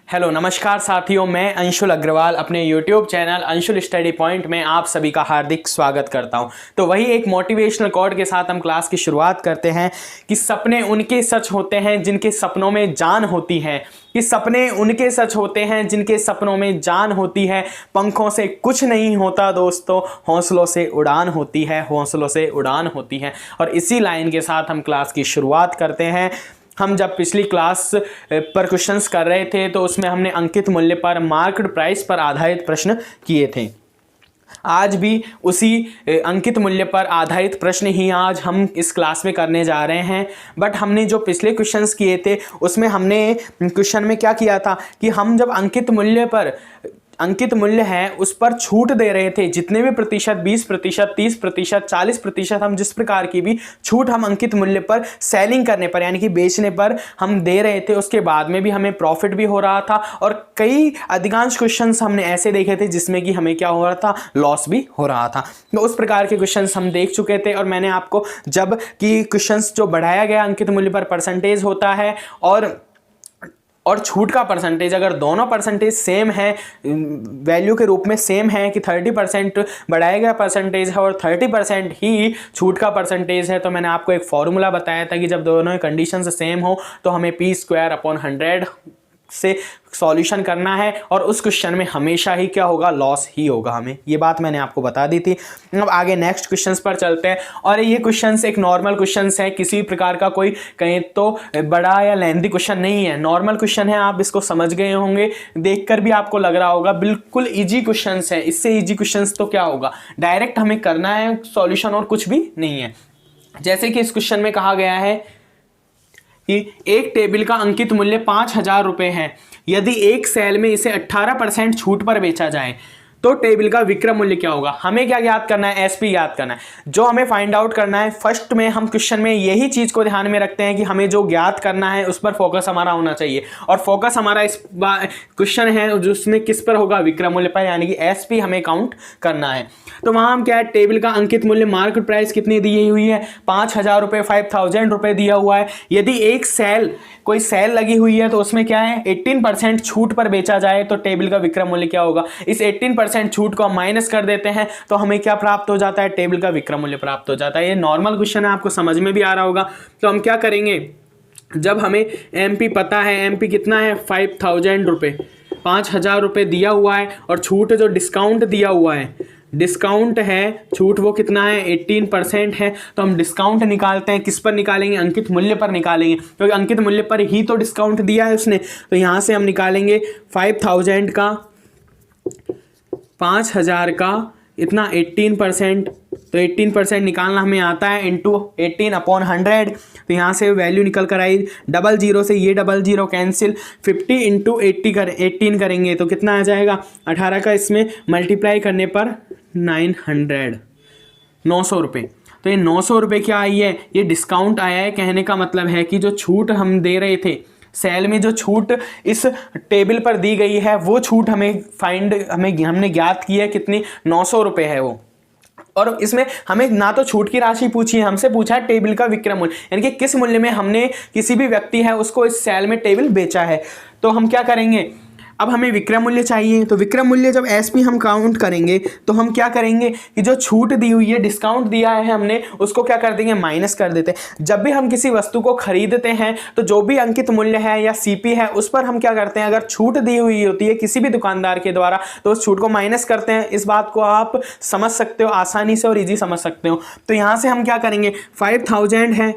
Hello नमस्कार साथियों, मैं अंशुल अग्रवाल अपने YouTube channel Anshul study point में आप सभी का हार्दिक स्वागत करता हूं। तो वही एक मोटिवेशनल कोट के साथ हम क्लास की शुरुआत करते हैं कि सपने उनके सच होते हैं जिनके सपनों में जान होती है। कि सपने उनके सच होते हैं जिनके सपनों में जान होती है। पंखों से कुछ नहीं होता दोस्तों, हौसलों से उड़ान होती है, हौसलों से उड़ान होती है। और इसी लाइन के साथ हम क्लास की शुरुआत करते हैं। हम जब पिछली क्लास पर क्वेश्चंस कर रहे थे तो उसमें हमने अंकित मूल्य पर मार्केट प्राइस पर आधारित प्रश्न किए थे। आज भी उसी अंकित मूल्य पर आधारित प्रश्न ही आज हम इस क्लास में करने जा रहे हैं। बट हमने जो पिछले क्वेश्चंस किए थे उसमें हमने क्वेश्चन में क्या किया था कि हम जब अंकित मूल्य है उस पर छूट दे रहे थे, जितने भी प्रतिशत 20%, 30%, 40%, हम जिस प्रकार की भी छूट हम अंकित मूल्य पर सेलिंग करने पर यानी कि बेचने पर हम दे रहे थे, उसके बाद में भी हमें प्रॉफिट भी हो रहा था। और कई अधिकांश क्वेश्चंस हमने ऐसे देखे थे जिसमें कि हमें क्या हो रहा था, लॉस भी हो रहा था। तो उस प्रकार के क्वेश्चंस हम देख चुके थे। और मैंने आपको जब कि क्वेश्चंस जो बढ़ाया गया अंकित मूल्य पर परसेंटेज होता है और छूट का परसेंटेज, अगर दोनों परसेंटेज सेम है, वैल्यू के रूप में सेम है कि 30% बढ़ाया गया परसेंटेज है और 30% ही छूट का परसेंटेज है, तो मैंने आपको एक फॉर्मूला बताया था कि जब दोनों कंडीशन सेम हो तो हमें P²/100 से सॉल्यूशन करना है। और उस क्वेश्चन में हमेशा ही क्या होगा, लॉस ही होगा। हमें ये बात मैंने आपको बता दी थी। अब आगे नेक्स्ट क्वेश्चंस पर चलते हैं। और ये क्वेश्चंस एक नॉर्मल क्वेश्चंस है, किसी प्रकार का कोई कहीं तो बड़ा या लेंथी क्वेश्चन नहीं है, नॉर्मल क्वेश्चन है। आप इसको समझ गए होंगे, देखकर भी आपको लग रहा होगा बिल्कुल ईजी क्वेश्चंस है। इससे ईजी क्वेश्चंस तो क्या होगा, डायरेक्ट हमें करना है सॉल्यूशन और कुछ भी नहीं है। जैसे कि इस क्वेश्चन में कहा गया है कि एक टेबल का अंकित मूल्य 5,000 रुपये है। यदि एक सेल में इसे 18% छूट पर बेचा जाए तो टेबल का विक्रय मूल्य क्या होगा। हमें क्या याद करना है, एसपी याद करना है। जो हमें फाइंड आउट करना है, फर्स्ट में हम क्वेश्चन में यही चीज को ध्यान में रखते हैं कि हमें जो ज्ञात करना है उस पर फोकस हमारा होना चाहिए। और फोकस हमारा इस क्वेश्चन है जिसमें किस पर होगा, विक्रय मूल्य पर, यानी कि एसपी हमें काउंट करना है। तो वहां हम क्या है, टेबल का अंकित मूल्य मार्केट प्राइस कितनी दी हुई है, 5,000 रुपये, 5,000 रुपये दिया हुआ है। यदि एक कोई सेल लगी हुई है तो उसमें क्या है, 18% छूट पर बेचा जाए तो टेबल का विक्रय मूल्य क्या होगा। इस 18% छूट को हम माइनस कर देते हैं तो हमें क्या प्राप्त हो जाता है, टेबल का विक्रय मूल्य प्राप्त हो जाता है। ये नॉर्मल क्वेश्चन है, आपको समझ में भी आ रहा होगा। तो हम क्या करेंगे, जब हमें एमपी पता है, एमपी कितना है 5,000 रुपये, 5,000 रुपये दिया हुआ है और छूट जो डिस्काउंट दिया हुआ है, डिस्काउंट है, छूट वो कितना है 18% है। तो हम डिस्काउंट निकालते हैं, किस पर निकालेंगे, अंकित मूल्य पर निकालेंगे, क्योंकि अंकित मूल्य पर ही तो डिस्काउंट दिया है उसने। तो यहाँ से हम निकालेंगे 5,000 का 5,000 का इतना 18%, तो 18% निकालना हमें आता है इंटू 18/100। तो यहाँ से वैल्यू निकल कर आई, 00 से ये 00 कैंसिल, 50 इंटू 18 करेंगे तो कितना आ जाएगा, 18 का इसमें मल्टीप्लाई करने पर 900 रुपये। तो ये 900 रुपये क्या आई है, ये डिस्काउंट आया है। कहने का मतलब है कि जो छूट हम दे रहे थे सेल में, जो छूट इस टेबल पर दी गई है वो छूट हमने ज्ञात की है कितनी, 900 रुपये है वो। और इसमें हमें ना तो छूट की राशि पूछी है, हमसे पूछा है टेबल का विक्रय मूल्य, यानी कि किस मूल्य में हमने किसी भी व्यक्ति है उसको इस सेल में टेबल बेचा है। तो हम क्या करेंगे, अब हमें विक्रय मूल्य चाहिए। तो विक्रय मूल्य जब एसपी हम काउंट करेंगे तो हम क्या करेंगे कि जो छूट दी हुई है, डिस्काउंट दिया है हमने, उसको क्या कर देंगे, माइनस कर देते हैं। जब भी हम किसी वस्तु को खरीदते हैं तो जो भी अंकित मूल्य है या सीपी है उस पर हम क्या करते हैं, अगर छूट दी हुई होती है किसी भी दुकानदार के द्वारा तो उस छूट को माइनस करते हैं। इस बात को आप समझ सकते हो आसानी से और ईजी समझ सकते हो। तो यहाँ से हम क्या करेंगे, 5,000 है,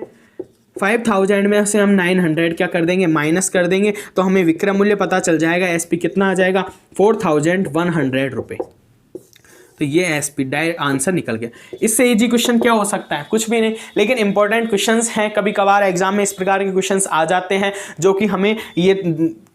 5,000 में से हम 900 क्या कर देंगे, माइनस कर देंगे, तो हमें विक्रय मूल्य पता चल जाएगा। एसपी कितना आ जाएगा, 4,100 रुपये। तो ये एसपी डायरेक्ट आंसर निकल गया। इससे इजी क्वेश्चन क्या हो सकता है, कुछ भी नहीं। लेकिन इंपॉर्टेंट क्वेश्चंस हैं, कभी कभार एग्जाम में इस प्रकार के क्वेश्चंस आ जाते हैं जो कि हमें ये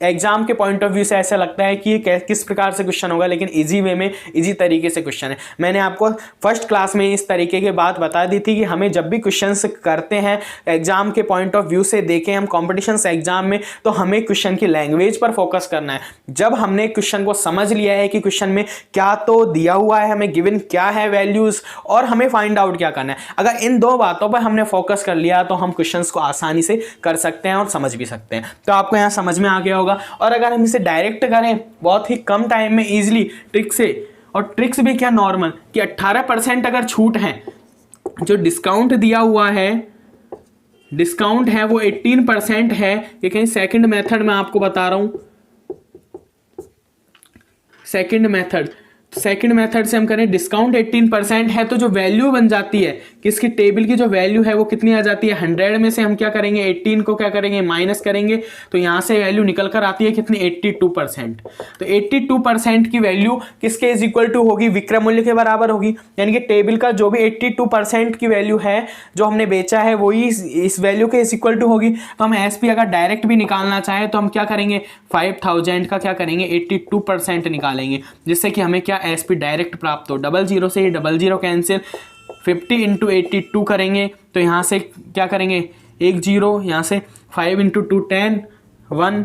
एग्जाम के पॉइंट ऑफ व्यू से ऐसा लगता है कि ये किस प्रकार से क्वेश्चन होगा, लेकिन इजी वे में, इजी तरीके से क्वेश्चन है। मैंने आपको फर्स्ट क्लास में इस तरीके की बात बता दी थी कि हमें जब भी क्वेश्चंस करते हैं एग्जाम के पॉइंट ऑफ व्यू से देखें हम कॉम्पिटिशन एग्जाम में, तो हमें क्वेश्चन की लैंग्वेज पर फोकस करना है। जब हमने क्वेश्चन को समझ लिया है कि क्वेश्चन में क्या तो दिया हुआ है, हमें गिवन क्या है वैल्यूज, और हमें फाइंड आउट क्या करना है, अगर इन दो बातों पर हमने फोकस कर लिया तो हम क्वेश्चंस को आसानी से कर सकते हैं और समझ भी सकते हैं। तो आपको यहाँ समझ में आ गया होगा होगा। और अगर हम इसे डायरेक्ट करें बहुत ही कम टाइम में ईजिली ट्रिक से, और ट्रिक्स भी क्या नॉर्मल कि 18% अगर छूट है, जो डिस्काउंट दिया हुआ है, डिस्काउंट है वो 18% है। ये कहीं सेकंड मेथड में आपको बता रहा हूं, सेकंड मेथड से हम करें, डिस्काउंट 18% है तो जो वैल्यू बन जाती है कि इसकी टेबल की जो वैल्यू है वो कितनी आ जाती है, 100 में से हम क्या करेंगे 18 को क्या करेंगे माइनस करेंगे, तो यहां से वैल्यू निकल कर आती है कितनी 82%। तो 82% की वैल्यू किसके इज इक्वल टू होगी, विक्रय मूल्य के बराबर होगी। यानी कि टेबल का जो भी 82% की वैल्यू है जो हमने बेचा है वही इस वैल्यू के इज इक्वल टू होगी। तो हम एसपी अगर डायरेक्ट भी निकालना चाहे तो हम क्या करेंगे 5000 का क्या करेंगे 82% निकालेंगे, जिससे कि हमें क्या एसपी डायरेक्ट प्राप्त हो। 00 से 00 कैंसिल, 50 इंटू 82 करेंगे तो यहाँ से क्या करेंगे 10, यहाँ से 5 इंटू 2 10, 1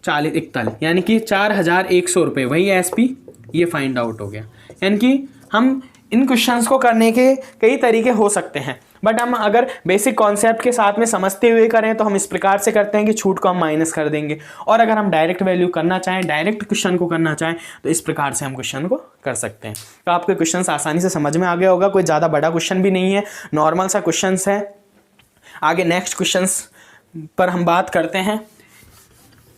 40 41, यानी कि 4100 रुपये, वही एसपी ये फाइंड आउट हो गया। यानी कि हम इन क्वेश्चंस को करने के कई तरीके हो सकते हैं, बट हम अगर बेसिक कॉन्सेप्ट के साथ में समझते हुए करें तो हम इस प्रकार से करते हैं कि छूट को हम माइनस कर देंगे, और अगर हम डायरेक्ट वैल्यू करना चाहें, डायरेक्ट क्वेश्चन को करना चाहें तो इस प्रकार से हम क्वेश्चन को कर सकते हैं। तो आपके क्वेश्चन आसानी से समझ में आ गया होगा, कोई ज़्यादा बड़ा क्वेश्चन भी नहीं है, नॉर्मल सा क्वेश्चन है। आगे नेक्स्ट क्वेश्चन पर हम बात करते हैं।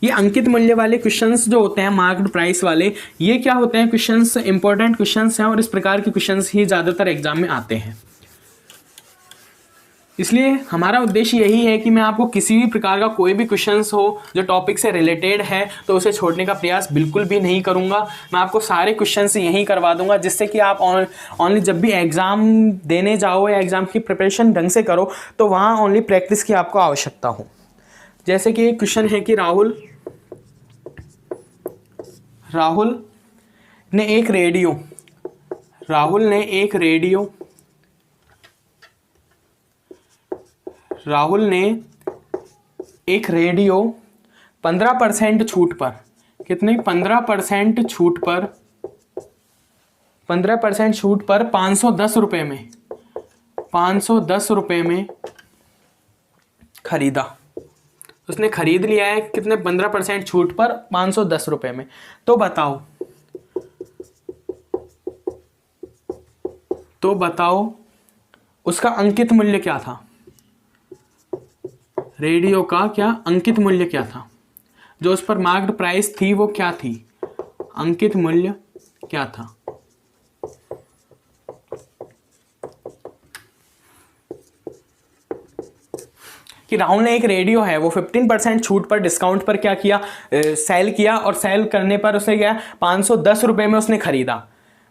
ये अंकित मूल्य वाले क्वेश्चंस जो होते हैं, मार्क्ड प्राइस वाले, ये क्या होते हैं क्वेश्चंस, इंपॉर्टेंट क्वेश्चंस हैं और इस प्रकार के क्वेश्चंस ही ज़्यादातर एग्जाम में आते हैं। इसलिए हमारा उद्देश्य यही है कि मैं आपको किसी भी प्रकार का कोई भी क्वेश्चंस हो जो टॉपिक से रिलेटेड है तो उसे छोड़ने का प्रयास बिल्कुल भी नहीं करूंगा। मैं आपको सारे क्वेश्चंस यही करवा दूंगा, जिससे कि आप ओनली जब भी एग्ज़ाम देने जाओ या एग्ज़ाम की प्रिपरेशन ढंग से करो तो वहाँ ओनली प्रैक्टिस की आपको आवश्यकता हो। जैसे कि एक क्वेश्चन है कि राहुल ने एक रेडियो 15% छूट पर, कितने 15% छूट पर 510 रुपये में खरीदा। उसने खरीद लिया है कितने 15% छूट पर 510 रुपये में। तो बताओ उसका अंकित मूल्य क्या था, रेडियो का क्या अंकित मूल्य क्या था, जो उस पर मार्क्ड प्राइस थी वो क्या थी, अंकित मूल्य क्या था। कि राहुल ने एक रेडियो है वो 15% छूट पर डिस्काउंट पर क्या किया, सेल किया, और सेल करने पर उसने क्या 510 रुपये में उसने खरीदा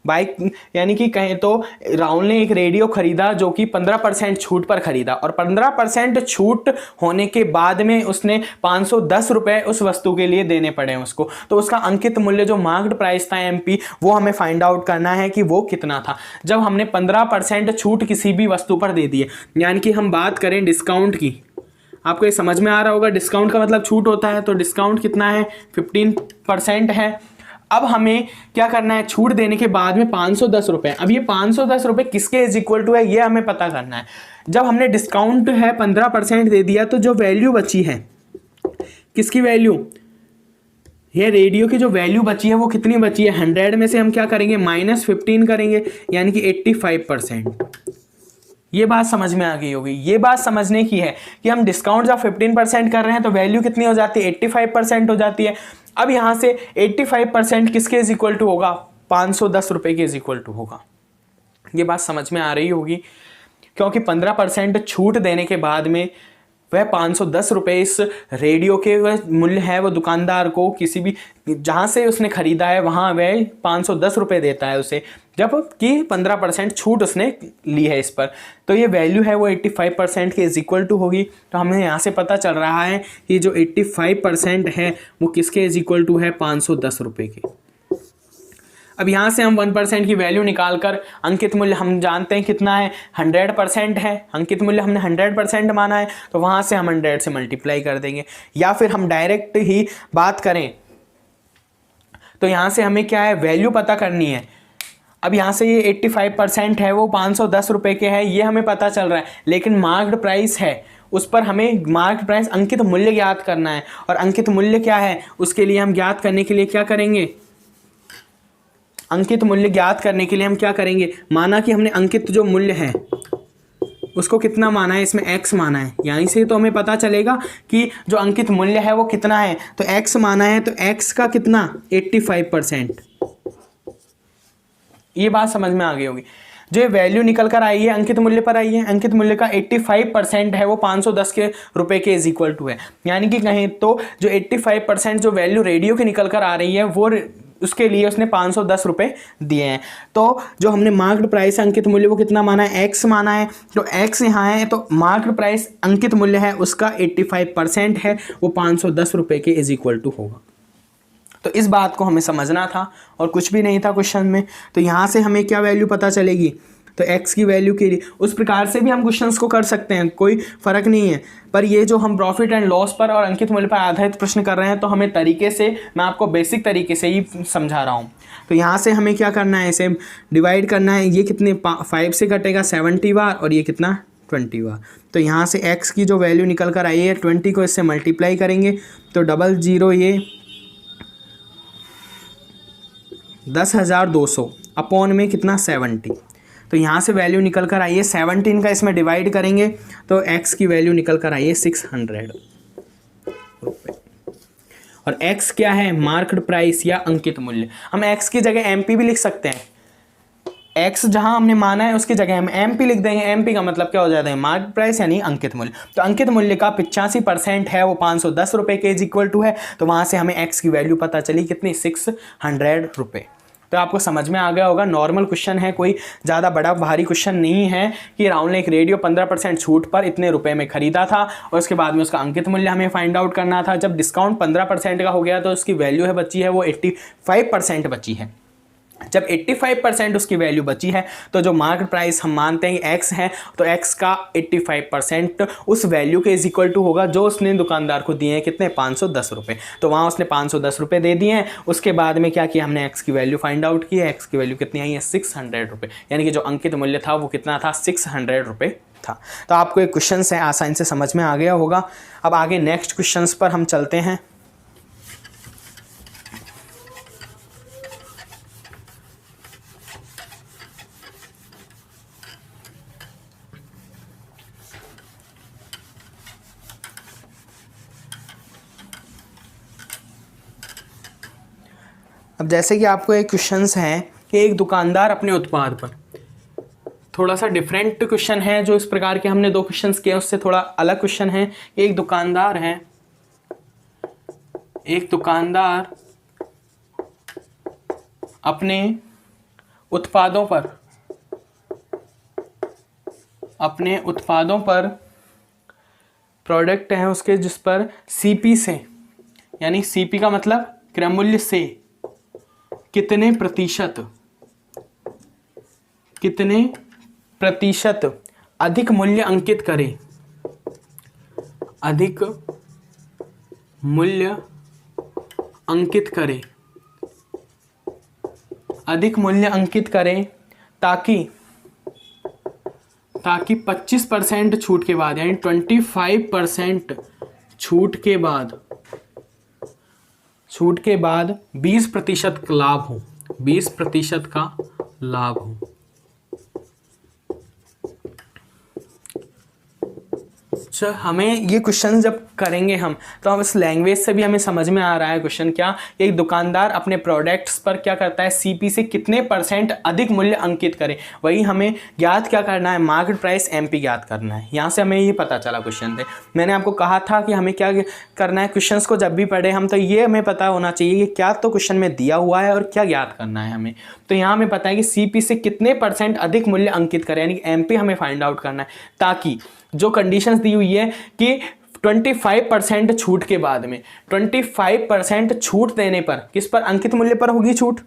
बाइक। यानी कि कहें तो राहुल ने एक रेडियो खरीदा जो कि 15% छूट पर खरीदा, और 15% छूट होने के बाद में उसने 510 रुपये उस वस्तु के लिए देने पड़े उसको। तो उसका अंकित मूल्य जो मार्क्ड प्राइस था एमपी, वो हमें फाइंड आउट करना है कि वो कितना था जब हमने 15% छूट किसी भी वस्तु पर दे दी है। यानी कि हम बात करें डिस्काउंट की, आपको ये समझ में आ रहा होगा डिस्काउंट का मतलब छूट होता है, तो डिस्काउंट कितना है 15% है। अब हमें क्या करना है, छूट देने के बाद में 510 रुपये। अब ये 510 रुपये किसके इज इक्वल टू है ये हमें पता करना है। जब हमने डिस्काउंट है 15% दे दिया तो जो वैल्यू बची है, किसकी वैल्यू, ये रेडियो की जो वैल्यू बची है वो कितनी बची है, 100 में से हम क्या करेंगे -15 करेंगे, यानी कि 85%। ये बात समझ में आ गई होगी। ये बात समझने की है कि हम डिस्काउंट जब 15% कर रहे हैं तो वैल्यू कितनी हो जाती है 85% हो जाती है। अब यहाँ से 85% किसके इज इक्वल टू होगा, 510 रुपये के इज इक्वल टू होगा। ये बात समझ में आ रही होगी, क्योंकि 15% छूट देने के बाद में वह 510 रुपये इस रेडियो के वह मूल्य है, वो दुकानदार को किसी भी जहाँ से उसने खरीदा है वहाँ वह 510 रुपये देता है उसे, जबकि 15% छूट उसने ली है इस पर। तो ये वैल्यू है वो 85% के इज इक्वल टू होगी। तो हमें यहाँ से पता चल रहा है कि जो 85% है वो किसके इज इक्वल टू है 510 रुपये के। अब यहाँ से हम 1% की वैल्यू निकालकर अंकित मूल्य हम जानते हैं कितना है 100% है, अंकित मूल्य हमने 100% माना है, तो वहाँ से हम 100 से मल्टीप्लाई कर देंगे। या फिर हम डायरेक्ट ही बात करें तो यहाँ से हमें क्या है वैल्यू पता करनी है। अब यहाँ से ये 85% है वो 510 रुपये के है, ये हमें पता चल रहा है, लेकिन मार्क्ड प्राइस है उस पर हमें मार्केट प्राइस अंकित मूल्य ज्ञात करना है। और अंकित मूल्य क्या है, उसके लिए हम ज्ञात करने के लिए क्या करेंगे, अंकित मूल्य ज्ञात करने के लिए हम क्या करेंगे, माना कि हमने अंकित जो मूल्य है उसको कितना माना है, इसमें x माना है, यानी से तो हमें पता चलेगा कि जो अंकित मूल्य है वो कितना है। तो x माना है तो x का कितना 85%। ये बात समझ में आ गई होगी। जो ये वैल्यू निकल कर आई है अंकित मूल्य पर आई है, अंकित मूल्य का 85% है वो 510 के रुपए के इज इक्वल टू है। यानी कि कहें तो जो 85% जो वैल्यू रेडियो की निकल कर आ रही है वो उसके लिए उसने 510 रुपये दिए हैं। तो जो हमने मार्केट प्राइस अंकित मूल्य वो कितना माना है, x माना है। तो x यहाँ है तो मार्केट प्राइस अंकित मूल्य है उसका 85% है, वो 510 रुपये के इज इक्वल टू होगा। तो इस बात को हमें समझना था और कुछ भी नहीं था क्वेश्चन में। तो यहाँ से हमें क्या वैल्यू पता चलेगी, तो x की वैल्यू के लिए उस प्रकार से भी हम क्वेश्चंस को कर सकते हैं, कोई फ़र्क नहीं है। पर ये जो हम प्रॉफिट एंड लॉस पर और अंकित मूल्य पर आधारित प्रश्न कर रहे हैं तो हमें तरीके से, मैं आपको बेसिक तरीके से ही समझा रहा हूँ। तो यहाँ से हमें क्या करना है, इसे डिवाइड करना है। ये कितने 5 से कटेगा 70 बार और ये कितना 20 बार। तो यहाँ से x की जो वैल्यू निकल कर आई है 20 को इससे मल्टीप्लाई करेंगे तो 00 ये 10,200 अपॉन में कितना 70। तो यहाँ से वैल्यू निकल कर आई है 17 का इसमें डिवाइड करेंगे तो x की वैल्यू निकल कर आई है 600 रुपये। और x क्या है, मार्केट प्राइस या अंकित मूल्य। हम x की जगह MP भी लिख सकते हैं। x जहाँ हमने माना है उसकी जगह हम MP लिख देंगे। MP का मतलब क्या हो जाता है, मार्केट प्राइस यानी अंकित मूल्य। तो अंकित मूल्य का 85% है वो 510 रुपये के इज इक्वल टू है। तो वहाँ से हमें x की वैल्यू पता चली कितनी, 600 रुपये। तो आपको समझ में आ गया होगा, नॉर्मल क्वेश्चन है, कोई ज़्यादा बड़ा भारी क्वेश्चन नहीं है कि राहुल ने एक रेडियो 15% छूट पर इतने रुपए में खरीदा था और उसके बाद में उसका अंकित मूल्य हमें फाइंड आउट करना था। जब डिस्काउंट 15% का हो गया तो उसकी वैल्यू है बची है वो 85% बची है। जब 85% उसकी वैल्यू बची है तो जो मार्केट प्राइस हम मानते हैं x है तो x का 85% उस वैल्यू के इज इक्वल टू होगा जो उसने दुकानदार को दिए हैं, कितने 510 रुपये। तो वहाँ उसने 510 रुपये दे दिए हैं। उसके बाद में क्या किया हमने, x की वैल्यू फाइंड आउट की है। x की वैल्यू कितनी आई है, 600 रुपये। यानी कि जो अंकित मूल्य था वो कितना था, 600 रुपये था। तो आपको एक क्वेश्चन है आसानी से समझ में आ गया होगा। अब आगे नेक्स्ट क्वेश्चन पर हम चलते हैं। अब जैसे कि आपको एक क्वेश्चंस हैं कि एक दुकानदार अपने उत्पाद पर, थोड़ा सा डिफरेंट क्वेश्चन है जो इस प्रकार के हमने 2 क्वेश्चंस किए उससे थोड़ा अलग क्वेश्चन है। एक दुकानदार है, एक दुकानदार अपने उत्पादों पर प्रोडक्ट है उसके जिस पर CP से, यानी CP का मतलब क्रय मूल्य से कितने प्रतिशत अधिक मूल्य अंकित करें, अधिक मूल्य अंकित करें ताकि 25% छूट के बाद, यानी 25% छूट के बाद 20% का लाभ हो, 20% का लाभ हो। अच्छा, हमें ये क्वेश्चन जब करेंगे हम तो हम इस लैंग्वेज से भी हमें समझ में आ रहा है क्वेश्चन क्या, एक दुकानदार अपने प्रोडक्ट्स पर क्या करता है, CP से कितने % अधिक मूल्य अंकित करे। वही हमें ज्ञात क्या करना है, मार्केट प्राइस MP ज्ञात करना है। यहाँ से हमें ये पता चला क्वेश्चन से। मैंने आपको कहा था कि हमें क्या करना है, क्वेश्चंस को जब भी पढ़े हम तो ये हमें पता होना चाहिए कि क्या तो क्वेश्चन में दिया हुआ है और क्या ज्ञात करना है हमें। तो यहाँ हमें पता है कि CP से कितने % अधिक मूल्य अंकित करें, यानी MP हमें फाइंड आउट करना है। ताकि जो कंडीशंस दी हुई है कि 25% छूट के बाद में 25% छूट देने पर, किस पर, अंकित मूल्य पर होगी छूट।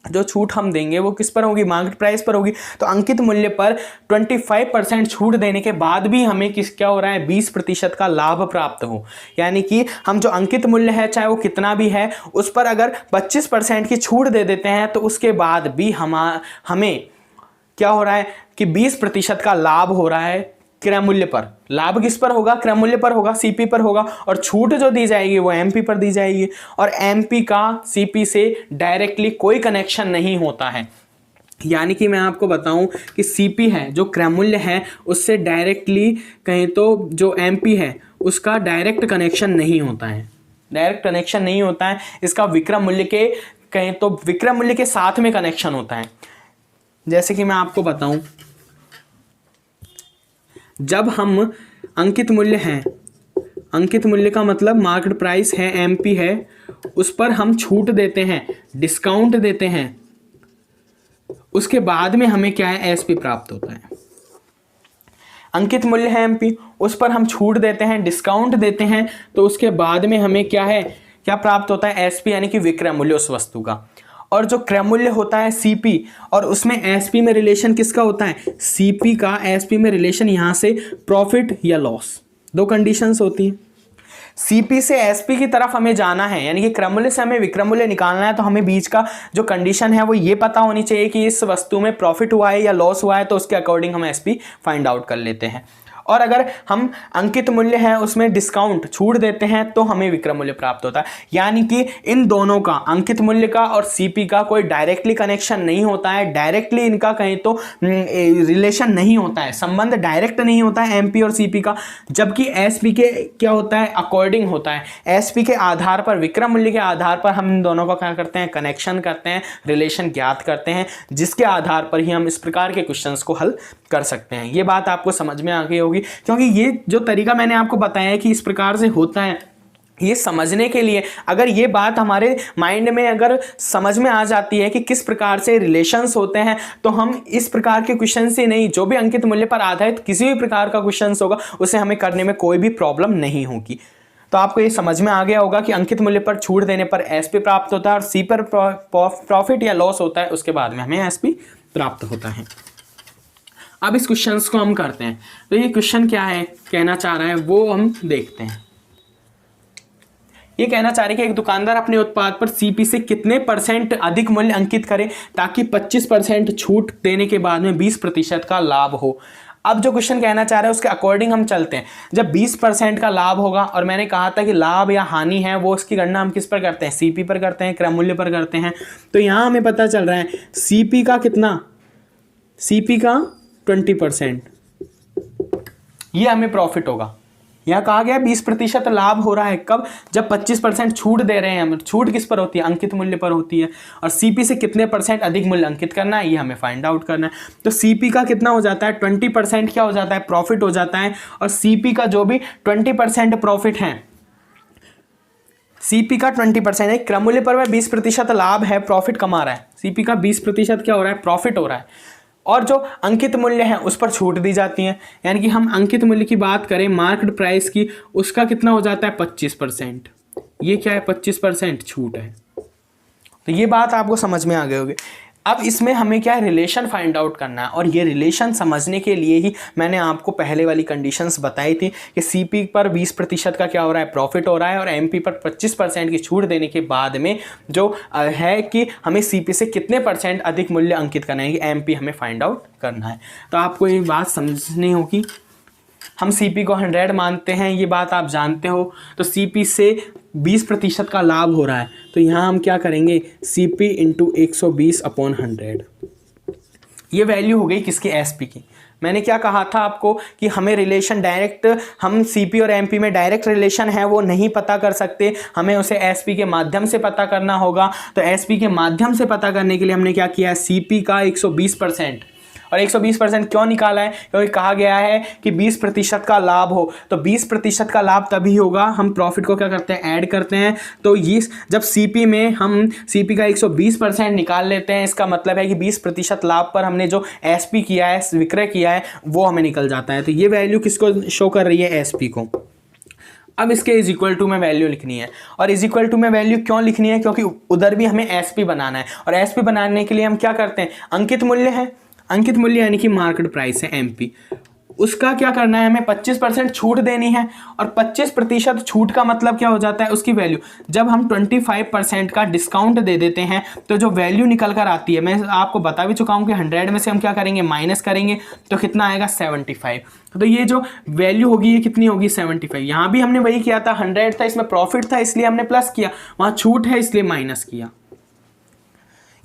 जो छूट हम देंगे वो किस पर होगी, मार्केट प्राइस पर होगी। तो अंकित मूल्य पर 25% छूट देने के बाद भी हमें क्या हो रहा है, 20% का लाभ प्राप्त हो। यानी कि हम जो अंकित मूल्य है चाहे वो कितना भी है उस पर अगर 25% की छूट दे देते हैं तो उसके बाद भी हमें क्या हो रहा है कि 20% का लाभ हो रहा है क्रय मूल्य पर, लाभ किस पर होगा, क्रय मूल्य पर होगा, सीपी पर होगा, और छूट जो दी जाएगी वो एमपी पर दी जाएगी। और एमपी का सीपी से डायरेक्टली कोई कनेक्शन नहीं होता है। यानी कि मैं आपको बताऊं कि सीपी है जो क्रय मूल्य है उससे डायरेक्टली कहें तो जो एमपी है उसका डायरेक्ट कनेक्शन नहीं होता है, डायरेक्ट कनेक्शन नहीं होता है। इसका विक्रय मूल्य के कहें तो विक्रय मूल्य के साथ में कनेक्शन होता है। जैसे कि मैं आपको बताऊं, जब हम अंकित मूल्य है, अंकित मूल्य का मतलब मार्केट प्राइस है, एमपी है, उस पर हम छूट देते हैं, डिस्काउंट देते हैं, उसके बाद में हमें क्या है, एसपी प्राप्त होता है। अंकित मूल्य है एमपी, उस पर हम छूट देते हैं, डिस्काउंट देते हैं, तो उसके बाद में हमें क्या है, क्या प्राप्त होता है, एसपी यानी कि विक्रय मूल्य उस वस्तु का। और जो क्रय मूल्य होता है सीपी, और उसमें एसपी में रिलेशन किसका होता है, सीपी का एसपी में रिलेशन यहां से प्रॉफिट या लॉस, दो कंडीशंस होती हैं। सीपी से एसपी की तरफ हमें जाना है, यानी कि क्रय मूल्य से हमें विक्रय मूल्य निकालना है, तो हमें बीच का जो कंडीशन है वो ये पता होनी चाहिए कि इस वस्तु में प्रॉफिट हुआ है या लॉस हुआ है, तो उसके अकॉर्डिंग हम एसपी फाइंड आउट कर लेते हैं। और अगर हम अंकित मूल्य है उसमें डिस्काउंट छूट देते हैं तो हमें विक्रय मूल्य प्राप्त होता है। यानी कि इन दोनों का, अंकित मूल्य का और सीपी का कोई डायरेक्टली कनेक्शन नहीं होता है, डायरेक्टली इनका कहें तो रिलेशन नहीं होता है, संबंध डायरेक्ट नहीं होता है एमपी और सीपी का। जबकि एसपी के क्या होता है, अकॉर्डिंग होता है। एसपी के आधार पर, विक्रय मूल्य के आधार पर हम इन दोनों का क्या करते हैं, कनेक्शन करते हैं, रिलेशन ज्ञात करते हैं, जिसके आधार पर ही हम इस प्रकार के क्वेश्चंस को हल कर सकते हैं। ये बात आपको समझ में आ गई होगी, क्योंकि ये जो तरीका मैंने आपको बताया है कि इस प्रकार से होता है, ये समझने के लिए अगर ये बात हमारे माइंड में अगर समझ में आ जाती है कि किस प्रकार से रिलेशंस होते हैं, तो हम इस प्रकार के क्वेश्चन से नहीं, जो भी अंकित मूल्य पर आधारित किसी भी प्रकार का क्वेश्चन होगा उसे हमें करने में कोई भी प्रॉब्लम नहीं होगी। तो आपको ये समझ में आ गया होगा कि अंकित मूल्य पर छूट देने पर एसपी प्राप्त होता है और सी पर प्रॉफिट या लॉस होता है, उसके बाद में हमें एसपी प्राप्त होता है। अब इस क्वेश्चंस को हम करते हैं, तो ये क्वेश्चन क्या है, कहना चाह रहा है वो हम देखते हैं। ये कहना चाह रहे हैं कि एक दुकानदार अपने उत्पाद पर सीपी से कितने % अधिक मूल्य अंकित करे ताकि 25% छूट देने के बाद में 20% का लाभ हो। अब जो क्वेश्चन कहना चाह रहा है उसके अकॉर्डिंग हम चलते हैं। जब 20% का लाभ होगा, और मैंने कहा था कि लाभ या हानि है वो उसकी गणना हम किस पर करते हैं, सीपी पर करते हैं, क्रय मूल्य पर करते हैं। तो यहाँ हमें पता चल रहा है सीपी का कितना, सीपी का 20%, ये हमें प्रॉफिट होगा। यहाँ कहा गया 20% लाभ हो रहा है, कब, जब 25% छूट दे रहे हैं हम। छूट किस पर होती है, अंकित मूल्य पर होती है। और सीपी से कितने % अधिक मूल्य अंकित करना है, ये हमें फाइंड आउट करना है। तो सीपी का कितना हो जाता है, 20% क्या हो जाता है, प्रॉफिट हो जाता है। और सीपी का जो भी 20% प्रॉफिट है, सीपी का 20% है, क्रय मूल्य पर वह 20% लाभ है, प्रॉफिट कमा रहा है। सीपी का 20% क्या हो रहा है, प्रॉफिट हो रहा है। और जो अंकित मूल्य है उस पर छूट दी जाती है, यानी कि हम अंकित मूल्य की बात करें मार्केट प्राइस की, उसका कितना हो जाता है 25%। ये क्या है, 25% छूट है। तो ये बात आपको समझ में आ गई होगी। अब इसमें हमें क्या है, रिलेशन फाइंड आउट करना है। और ये रिलेशन समझने के लिए ही मैंने आपको पहले वाली कंडीशंस बताई थी कि सीपी पर 20% का क्या हो रहा है, प्रॉफिट हो रहा है, और एमपी पर 25% की छूट देने के बाद में जो है कि हमें सीपी से कितने % अधिक मूल्य अंकित करना है, कि एमपी हमें फाइंड आउट करना है। तो आपको ये बात समझनी होगी। हम सीपी को 100 मानते हैं, ये बात आप जानते हो। तो सीपी से 20% का लाभ हो रहा है, तो यहाँ हम क्या करेंगे, सीपी इंटू 120/100। ये वैल्यू हो गई किसकी, एसपी की। मैंने क्या कहा था आपको कि हमें रिलेशन डायरेक्ट, हम सीपी और एमपी में डायरेक्ट रिलेशन है वो नहीं पता कर सकते, हमें उसे एसपी के माध्यम से पता करना होगा। तो एसपी के माध्यम से पता करने के लिए हमने क्या किया है, सीपी का 120%। और 120% क्यों निकाला है, क्योंकि कहा गया है कि 20% का लाभ हो। तो 20% का लाभ तभी होगा, हम प्रॉफिट को क्या करते हैं, ऐड करते हैं। तो ये जब सीपी में हम सीपी का 120% निकाल लेते हैं, इसका मतलब है कि 20% लाभ पर हमने जो एसपी किया है, विक्रय किया है, वो हमें निकल जाता है। तो ये वैल्यू किसको शो कर रही है, एसपी को। अब इसके इज इक्वल टू में वैल्यू लिखनी है। और इज इक्वल टू में वैल्यू क्यों लिखनी है, क्योंकि उधर भी हमें एसपी बनाना है। और एसपी बनाने के लिए हम क्या करते हैं, अंकित मूल्य है, अंकित मूल्य यानी कि मार्केट प्राइस है एमपी, उसका क्या करना है, हमें 25% छूट देनी है। और 25% छूट का मतलब क्या हो जाता है, उसकी वैल्यू जब हम 25% का डिस्काउंट दे देते हैं तो जो वैल्यू निकल कर आती है, मैं आपको बता भी चुका हूं कि 100 में से हम क्या करेंगे, माइनस करेंगे, तो कितना आएगा 75। तो ये जो वैल्यू होगी ये कितनी होगी 75। यहाँ भी हमने वही किया था, 100 था, इसमें प्रॉफिट था इसलिए हमने प्लस किया, वहाँ छूट है इसलिए माइनस किया।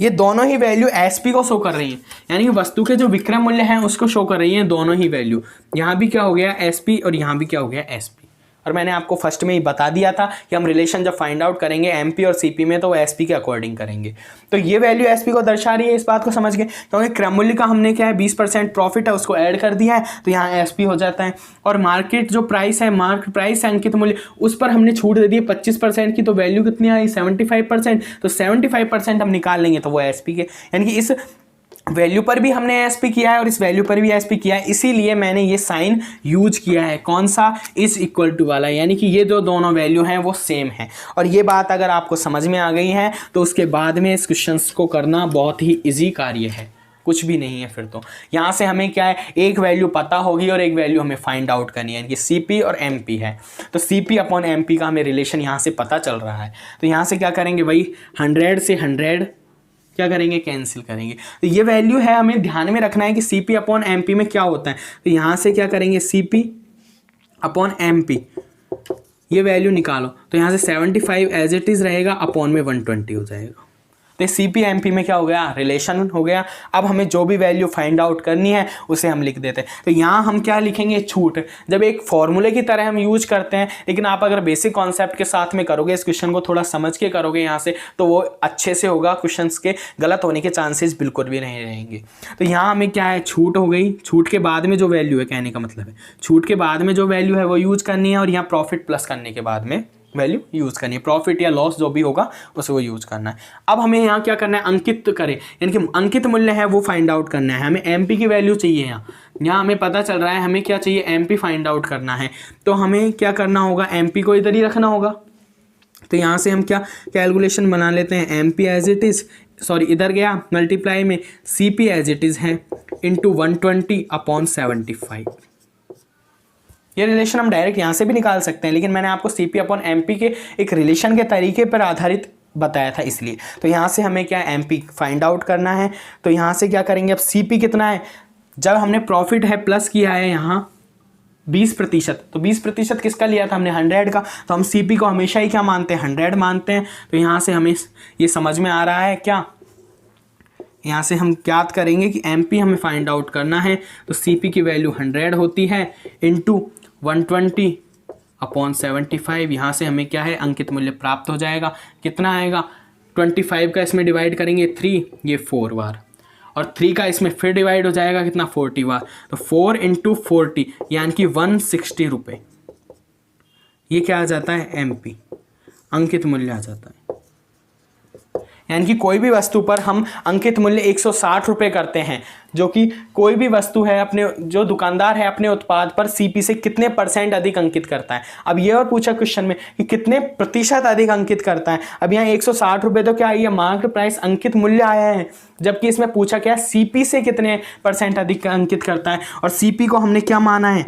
ये दोनों ही वैल्यू एसपी को शो कर रही हैं, यानी कि वस्तु के जो विक्रय मूल्य हैं उसको शो कर रही हैं दोनों ही वैल्यू। यहाँ भी क्या हो गया एसपी और यहाँ भी क्या हो गया एसपी। और मैंने आपको फर्स्ट में ही बता दिया था कि हम रिलेशन जब फाइंड आउट करेंगे एमपी और सीपी में तो वो एसपी के अकॉर्डिंग करेंगे। तो ये वैल्यू एसपी को दर्शा रही है, इस बात को समझ गए, क्योंकि क्रय मूल्य का हमने क्या है 20% प्रॉफिट है उसको ऐड कर दिया है तो यहाँ एसपी हो जाता है। और मार्केट जो प्राइस है, मार्केट प्राइस है अंकित मूल्य, उस पर हमने छूट दे दी 25% की, तो वैल्यू कितनी आई 75%। तो 75% हम निकाल लेंगे तो वो एसपी के, यानी कि इस वैल्यू पर भी हमने एसपी किया है और इस वैल्यू पर भी एसपी किया है, इसीलिए मैंने ये साइन यूज किया है, कौन सा, इज इक्वल टू वाला, यानी कि ये जो दोनों वैल्यू हैं वो सेम है। और ये बात अगर आपको समझ में आ गई है तो उसके बाद में इस क्वेश्चन को करना बहुत ही इजी कार्य है, कुछ भी नहीं है। फिर तो यहाँ से हमें क्या है, एक वैल्यू पता होगी और एक वैल्यू हमें फाइंड आउट करनी है, यानी कि सीपी और एमपी है। तो सीपी अपॉन एमपी का हमें रिलेशन यहाँ से पता चल रहा है, तो यहाँ से क्या करेंगे, वही 100 से 100 क्या करेंगे, कैंसिल करेंगे। तो ये वैल्यू है, हमें ध्यान में रखना है कि सीपी अपॉन एमपी में क्या होता है। तो यहाँ से क्या करेंगे, सीपी अपॉन एमपी, ये वैल्यू निकालो, तो यहाँ से 75 एज इट इज़ रहेगा, अपॉन में 120 हो जाएगा। तो सीपी एमपी में क्या हो गया, रिलेशन हो गया। अब हमें जो भी वैल्यू फाइंड आउट करनी है उसे हम लिख देते हैं। तो यहाँ हम क्या लिखेंगे, छूट, जब एक फॉर्मूले की तरह हम यूज करते हैं, लेकिन आप अगर बेसिक कॉन्सेप्ट के साथ में करोगे, इस क्वेश्चन को थोड़ा समझ के करोगे यहाँ से, तो वो अच्छे से होगा, क्वेश्चन के गलत होने के चांसेस बिल्कुल भी नहीं रहेंगे। तो यहाँ हमें क्या है, छूट हो गई, छूट के बाद में जो वैल्यू है, कहने का मतलब है छूट के बाद में जो वैल्यू है वो यूज करनी है, और यहाँ प्रॉफिट प्लस करने के बाद में वैल्यू यूज़ करनी है, प्रॉफिट या लॉस जो भी होगा उसे वो यूज़ करना है। अब हमें यहाँ क्या करना है, अंकित करें, यानी कि अंकित मूल्य है वो फाइंड आउट करना है। हमें एमपी की वैल्यू चाहिए, यहाँ हमें पता चल रहा है हमें क्या चाहिए, एमपी फाइंड आउट करना है। तो हमें क्या करना होगा, एमपी को इधर ही रखना होगा। तो यहाँ से हम क्या कैलकुलेशन बना लेते हैं, MP as it is, sorry इधर गया मल्टीप्लाई में, सीपी एज इट इज़ है इंटू 120 अपॉन 75। ये रिलेशन हम डायरेक्ट यहाँ से भी निकाल सकते हैं, लेकिन मैंने आपको सीपी अपॉन एमपी के एक रिलेशन के तरीके पर आधारित बताया था इसलिए। तो यहाँ से हमें क्या एमपी फाइंड आउट करना है। तो यहाँ से क्या करेंगे, अब सीपी कितना है, जब हमने प्रॉफिट है प्लस किया है यहाँ 20%, तो 20% किसका लिया था हमने, 100 का, तो हम सीपी को हमेशा ही क्या मानते हैं, 100 मानते हैं। तो यहाँ से हमें ये समझ में आ रहा है क्या, यहाँ से हम ज्ञात करेंगे कि एमपी हमें फाइंड आउट करना है, तो सीपी की वैल्यू 100 होती है इंटू 120 अपॉन 75। यहाँ से हमें क्या है, अंकित मूल्य प्राप्त हो जाएगा। कितना आएगा, 25 का इसमें डिवाइड करेंगे 3, ये 4 बार, और 3 का इसमें फिर डिवाइड हो जाएगा कितना, 40 बार। तो 4 इंटू 40 यानी कि 160 रुपये, ये क्या आ जाता है, एमपी अंकित मूल्य आ जाता है। यानी कि कोई भी वस्तु पर हम अंकित मूल्य 160 रुपये करते हैं, जो कि कोई भी वस्तु है अपने, जो दुकानदार है अपने उत्पाद पर सीपी से कितने % अधिक अंकित करता है। अब ये और पूछा क्वेश्चन में कि कितने प्रतिशत अधिक अंकित करता है। अब यहाँ 160 रुपये तो क्या है, ये मार्केट प्राइस अंकित मूल्य आया है, जबकि इसमें पूछा क्या, सीपी से कितने % अधिक अंकित करता है। और सीपी को हमने क्या माना है,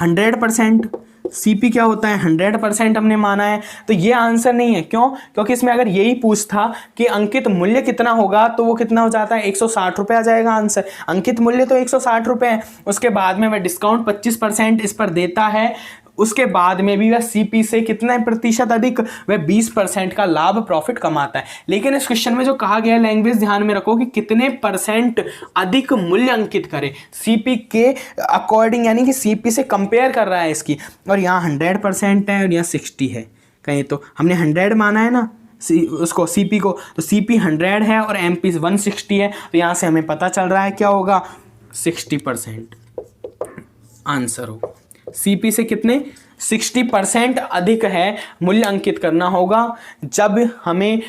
100%। सीपी क्या होता है, 100% हमने माना है। तो ये आंसर नहीं है, क्यों, क्योंकि इसमें अगर यही पूछता कि अंकित मूल्य कितना होगा तो वो कितना हो जाता है, 160 रुपये आ जाएगा आंसर। अंकित मूल्य तो 160 रुपये है, उसके बाद में वह डिस्काउंट 25% इस पर देता है, उसके बाद में भी वह सीपी से कितना प्रतिशत अधिक, वह 20% का लाभ प्रॉफिट कमाता है। लेकिन इस क्वेश्चन में जो कहा गया लैंग्वेज ध्यान में रखो कि कितने % अधिक मूल्य अंकित करे सीपी के अकॉर्डिंग, यानी कि सीपी से कंपेयर कर रहा है इसकी। और यहाँ 100% है और यहाँ 60 है, कहीं तो हमने 100 माना है ना उसको, सीपी को, तो सीपी 100 है और एमपी 160 है। तो यहाँ से हमें पता चल रहा है क्या होगा, 60% आंसर होगा। सीपी से कितने, 60% अधिक है मूल्य अंकित करना होगा। जब हमें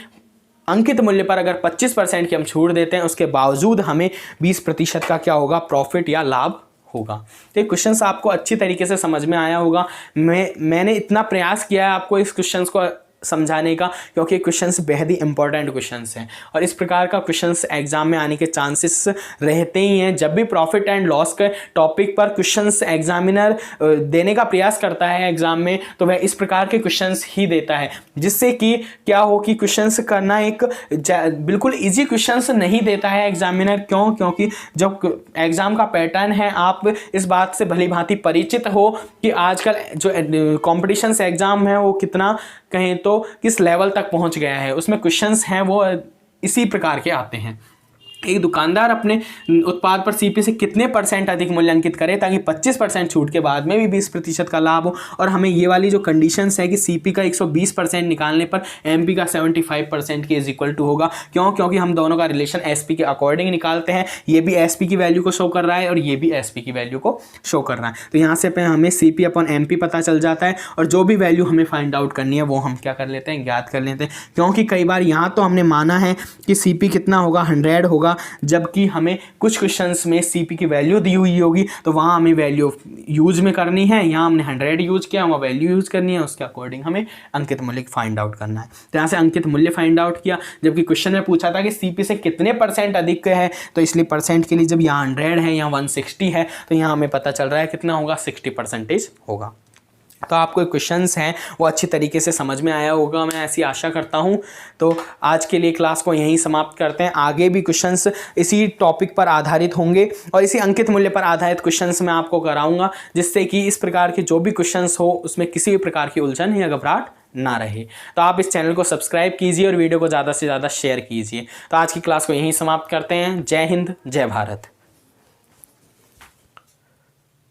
अंकित मूल्य पर अगर 25% की हम छूट देते हैं, उसके बावजूद हमें 20% का क्या होगा, प्रॉफिट या लाभ होगा। तो ये क्वेश्चंस आपको अच्छी तरीके से समझ में आया होगा। मैंने इतना प्रयास किया है आपको इस क्वेश्चंस को समझाने का, क्योंकि क्वेश्चंस बेहद ही इंपॉर्टेंट क्वेश्चंस हैं और इस प्रकार का क्वेश्चंस एग्जाम में आने के चांसेस रहते ही हैं। जब भी प्रॉफिट एंड लॉस के टॉपिक पर क्वेश्चंस एग्जामिनर देने का प्रयास करता है एग्जाम में, तो वह इस प्रकार के क्वेश्चंस ही देता है, जिससे कि क्या हो कि क्वेश्चंस करना एक बिल्कुल इजी क्वेश्चंस नहीं देता है एग्जामिनर। क्योंकि जब एग्जाम का पैटर्न है, आप इस बात से भली भांति परिचित हो कि आजकल जो कॉम्पिटिशन्स एग्जाम है वो कितना कहें तो किस लेवल तक पहुंच गया है, उसमें क्वेश्चंस हैं वो इसी प्रकार के आते हैं। एक दुकानदार अपने उत्पाद पर सीपी से कितने % अधिक मूल्यांकित करे ताकि 25% छूट के बाद में भी 20% का लाभ हो। और हमें ये वाली जो कंडीशंस है कि सीपी का 120% निकालने पर एमपी का 75% के इज इक्वल टू होगा। क्योंकि हम दोनों का रिलेशन एसपी के अकॉर्डिंग निकालते हैं। ये भी एसपी की वैल्यू को शो कर रहा है और ये भी एसपी की वैल्यू को शो कर रहा है। तो यहाँ से हमें सीपी अपॉन एमपी पता चल जाता है और जो भी वैल्यू हमें फाइंड आउट करनी है वो हम क्या कर लेते हैं, ज्ञात कर लेते हैं। क्योंकि कई बार यहाँ तो हमने माना है कि सीपी कितना होगा, 100 होगा, जबकि हमें कुछ क्वेश्चंस में सीपी की वैल्यू दी हुई होगी, तो वहाँ हमें वैल्यू यूज में करनी है। यहाँ हमने 100 यूज किया, वहाँ वैल्यू यूज करनी है, उसके अकॉर्डिंग हमें अंकित मूल्य फाइंड आउट करना है। तो यहाँ से अंकित मूल्य फाइंड आउट किया, जबकि क्वेश्चन में पूछा था कि सीपी से कितने % अधिक है, तो इसलिए परसेंट के लिए जब यहाँ 100 है, यहाँ 160 है, तो यहाँ हमें पता चल रहा है कितना होगा, 60% होगा। तो आपको क्वेश्चंस हैं वो अच्छी तरीके से समझ में आया होगा, मैं ऐसी आशा करता हूं। तो आज के लिए क्लास को यहीं समाप्त करते हैं। आगे भी क्वेश्चंस इसी टॉपिक पर आधारित होंगे और इसी अंकित मूल्य पर आधारित क्वेश्चंस मैं आपको कराऊंगा, जिससे कि इस प्रकार के जो भी क्वेश्चंस हो उसमें किसी भी प्रकार की उलझन या घबराहट ना रहे। तो आप इस चैनल को सब्सक्राइब कीजिए और वीडियो को ज़्यादा से ज़्यादा शेयर कीजिए। तो आज की क्लास को यहीं समाप्त करते हैं। जय हिंद, जय भारत।